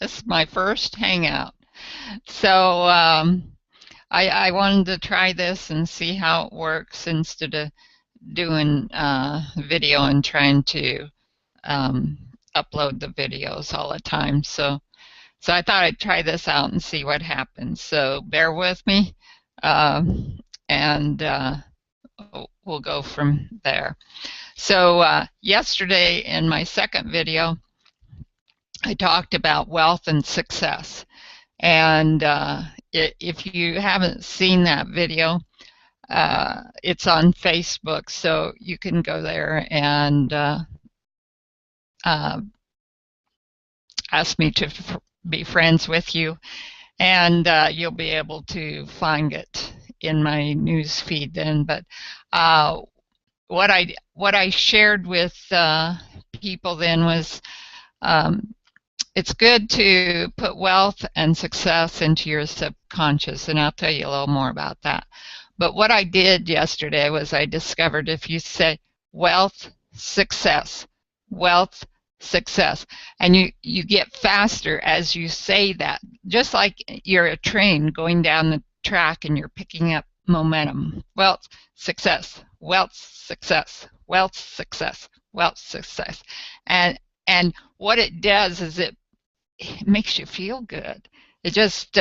This is my first hangout. So I wanted to try this and see how it works instead of doing video and trying to um, upload the videos all the time. So I thought I'd try this out and see what happens. So bear with me, and we'll go from there. So yesterday in my second video, I talked about wealth and success. And if you haven't seen that video, it's on Facebook, so you can go there and uh, ask me to be friends with you, and you'll be able to find it in my news feed then. But what I shared with people then was it's good to put wealth and success into your subconscious, and I'll tell you a little more about that. But what I did yesterday was I discovered if you say wealth, success, wealth, success, and you get faster as you say that, just like you're a train going down the track and you're picking up momentum. Wealth, success, wealth, success, wealth, success, wealth, success. And what it does is it makes you feel good. It just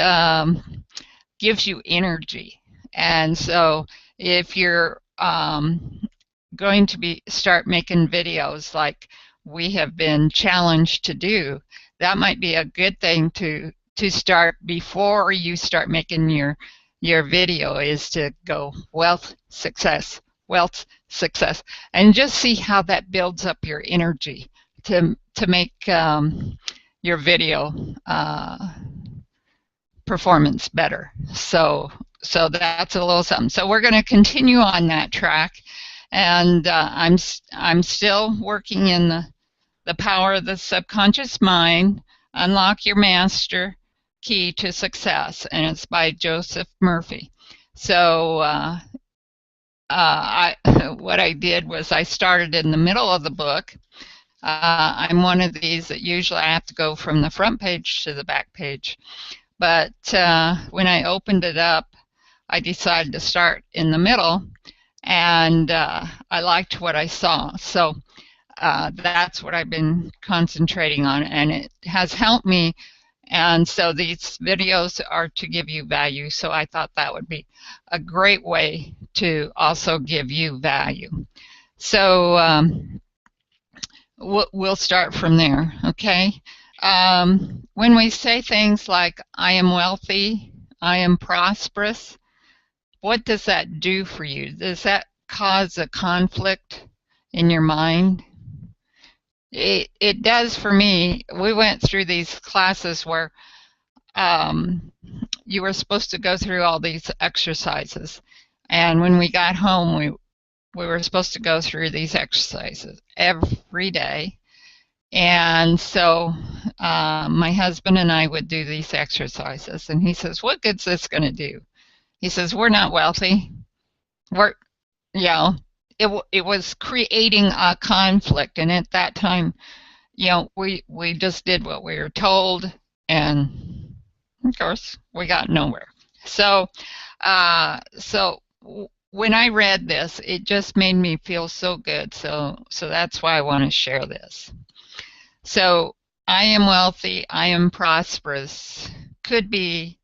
gives you energy. And so if you're going to start making videos like we have been challenged to do, that might be a good thing to start before you start making your video, is to go wealth, success, and just see how that builds up your energy to make your video performance better. So that's a little something. So we're going to continue on that track, and I'm still working in the power of the subconscious mind. Unlock your master key to success, and it's by Joseph Murphy. So what I did was I started in the middle of the book. I'm one of these that usually I have to go from the front page to the back page. But when I opened it up, I decided to start in the middle, and I liked what I saw. So that's what I've been concentrating on, and it has helped me. And so these videos are to give you value. So I thought that would be a great way to also give you value. So we'll start from there, okay? When we say things like, I am wealthy, I am prosperous, what does that do for you? Does that cause a conflict in your mind? It does for me. We went through these classes where you were supposed to go through all these exercises, and when we got home, we were supposed to go through these exercises every day. And so my husband and I would do these exercises, and he says, what good's this going to do? He says, we're not wealthy. We're, you know, it was creating a conflict, and at that time, you know, we just did what we were told, and of course we got nowhere. So when I read this, it just made me feel so good. So that's why I want to share this. So I am wealthy, I am prosperous could be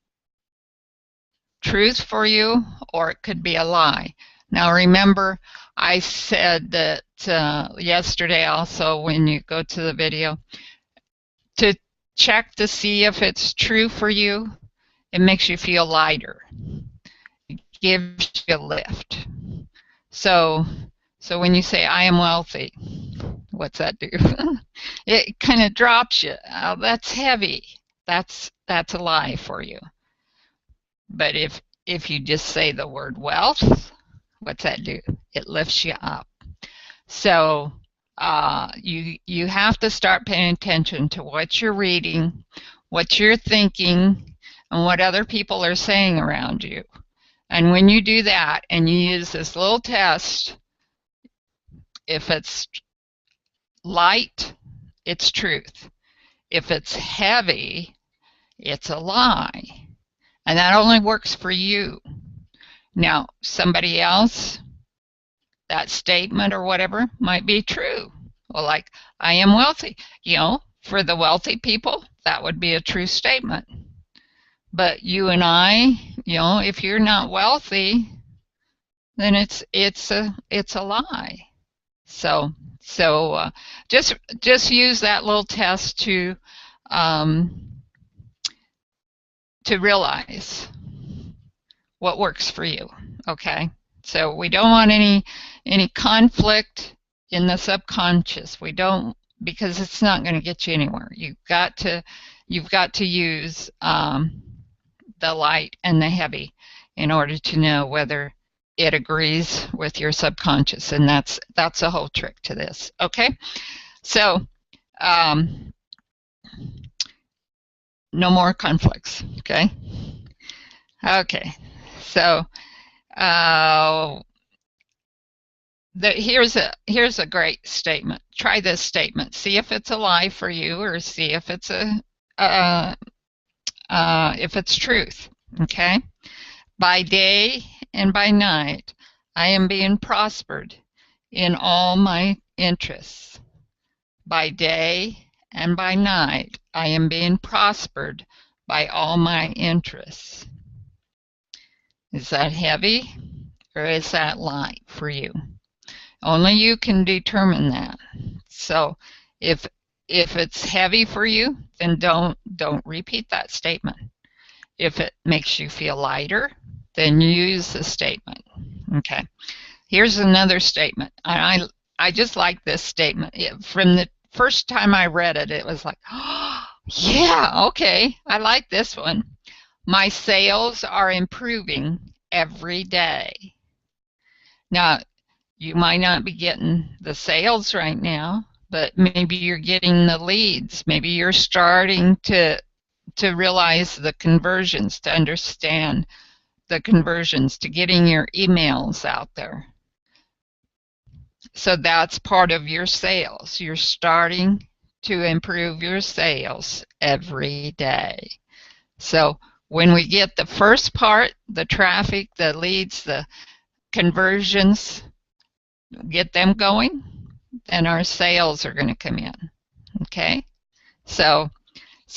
truth for you, or it could be a lie. Now remember, I said that yesterday also, when you go to the video, to check to see if it's true for you. It makes you feel lighter. It gives you a lift. So when you say, I am wealthy, what's that do? It kind of drops you. Oh, that's heavy. That's a lie for you. But if you just say the word wealth, what's that do? It lifts you up. So you have to start paying attention to what you're reading, what you're thinking, and what other people are saying around you. And when you do that and you use this little test, if it's light, it's truth. If it's heavy, it's a lie. And that only works for you. Now, somebody else, that statement or whatever might be true. Well, like, I am wealthy. For the wealthy people, that would be a true statement. But you and I, if you're not wealthy, then it's a lie. So just use that little test to realize what works for you. Okay, so we don't want any conflict in the subconscious. We don't, because it's not going to get you anywhere. You've got to use the light and the heavy in order to know whether it agrees with your subconscious, and that's the whole trick to this. Okay, so no more conflicts. Okay, so here's a great statement. Try this statement. See if it's a lie for you, or see if it's if it's truth. Okay, by day and by night, I am being prospered in all my interests. By day and by night, I am being prospered by all my interests. Is that heavy, or is that light for you? Only you can determine that. So if it's heavy for you, then don't repeat that statement. If it makes you feel lighter, then use the statement. Okay. Here's another statement. I just like this statement. From the first time I read it, it was like, oh, yeah, okay, I like this one. My sales are improving every day. Now, you might not be getting the sales right now, but maybe you're getting the leads. Maybe you're starting to realize the conversions, to understand the conversions, to getting your emails out there. So that's part of your sales. You're starting to improve your sales every day. So when we get the first part, the traffic, the leads, the conversions, get them going, then our sales are going to come in. Okay, so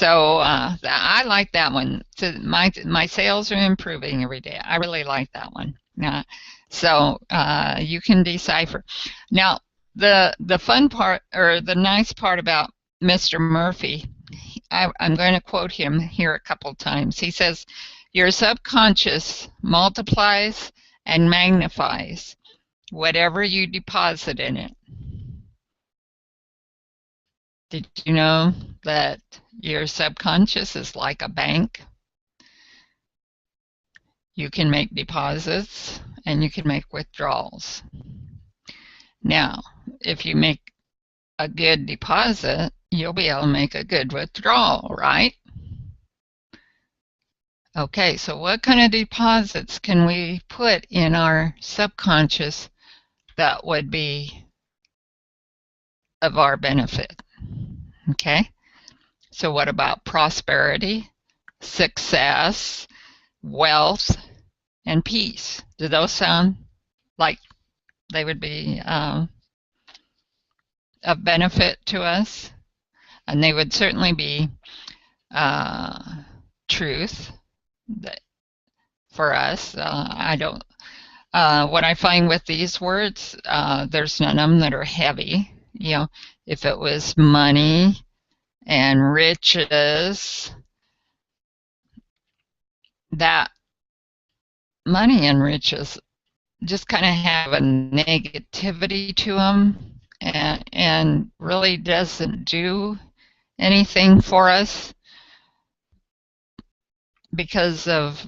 I like that one. So my sales are improving every day. I really like that one. So you can decipher. Now the fun part, or the nice part about Mr. Murphy, I'm going to quote him here a couple times. He says, "Your subconscious multiplies and magnifies whatever you deposit in it." Did you know that your subconscious is like a bank? You can make deposits and you can make withdrawals. Now, if you make a good deposit, you'll be able to make a good withdrawal, right? Okay, so what kind of deposits can we put in our subconscious that would be of our benefit? Okay, so what about prosperity, success, wealth, and peace? Do those sound like they would be of benefit to us? And they would certainly be truth for us. I don't. What I find with these words, there's none of them that are heavy. If it was money and riches, that money and riches just kind of have a negativity to them, and really doesn't do anything for us because of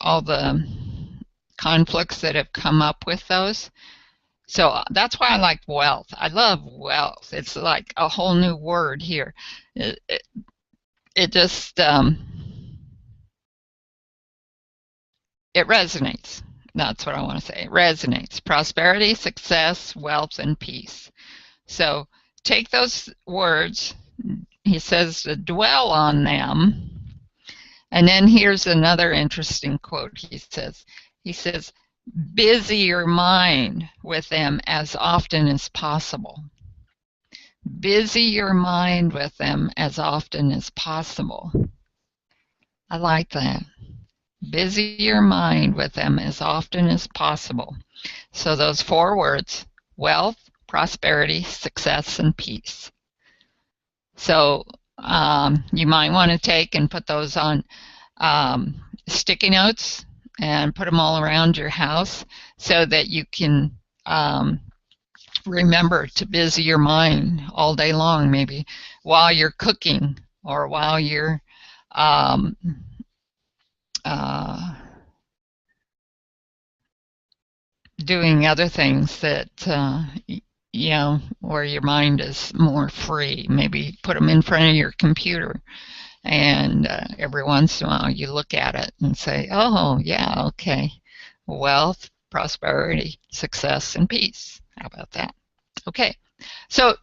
all the conflicts that have come up with those. So that's why I like wealth. I love wealth. It's like a whole new word here. It just it resonates. That's what I want to say. It resonates. Prosperity, success, wealth, and peace. So take those words, he says to dwell on them. And then here's another interesting quote. He says, busy your mind with them as often as possible. Busy your mind with them as often as possible. I like that. Busy your mind with them as often as possible. So those 4 words: wealth, prosperity, success, and peace. So you might want to take and put those on sticky notes and put them all around your house so that you can remember to busy your mind all day long, maybe while you're cooking or while you're doing other things that you know, where your mind is more free. Maybe put them in front of your computer, and every once in a while you look at it and say, oh yeah, okay, wealth, prosperity, success, and peace. How about that? Okay, so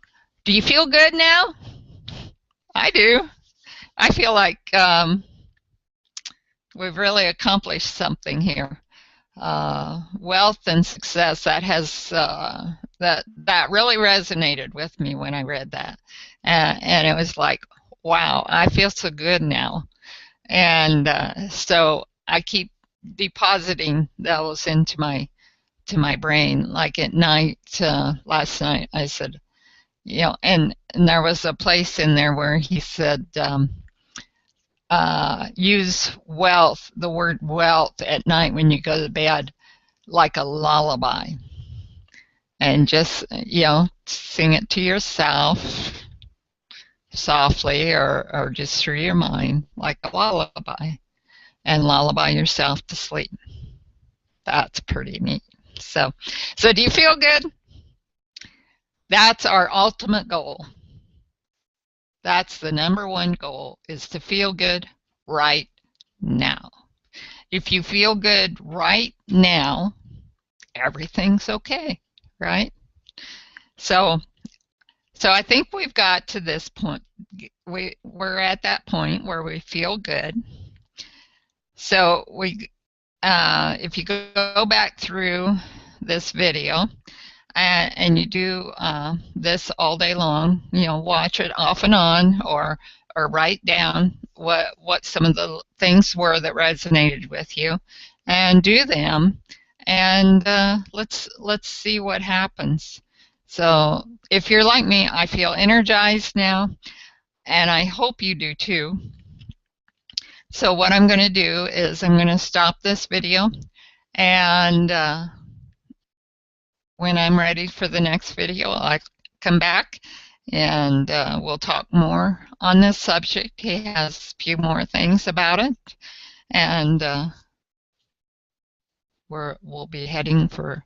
do you feel good now? I do. I feel like we've really accomplished something here. Wealth and success, that has that really resonated with me when I read that, and it was like, wow, I feel so good now. And so I keep depositing those into my brain. Like at night, last night, I said, you know, and there was a place in there where he said, use wealth, the word wealth, at night when you go to bed like a lullaby. And just, you know, sing it to yourself softly or just through your mind like a lullaby, and lullaby yourself to sleep. That's pretty neat. So do you feel good? That's our ultimate goal. That's the #1 goal, is to feel good right now. If you feel good right now, everything's okay, right? So I think we've got to this point. We're at that point where we feel good. So if you go back through this video and you do this all day long, you know, watch it off and on, or write down what some of the things were that resonated with you, and do them, and let's see what happens. So if you're like me, I feel energized now, and I hope you do too. So what I'm going to do is I'm going to stop this video, and when I'm ready for the next video, I'll come back and we'll talk more on this subject. He has a few more things about it, and we'll be heading for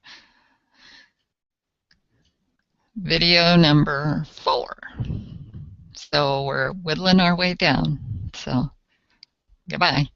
video number 4. So we're whittling our way down. So goodbye.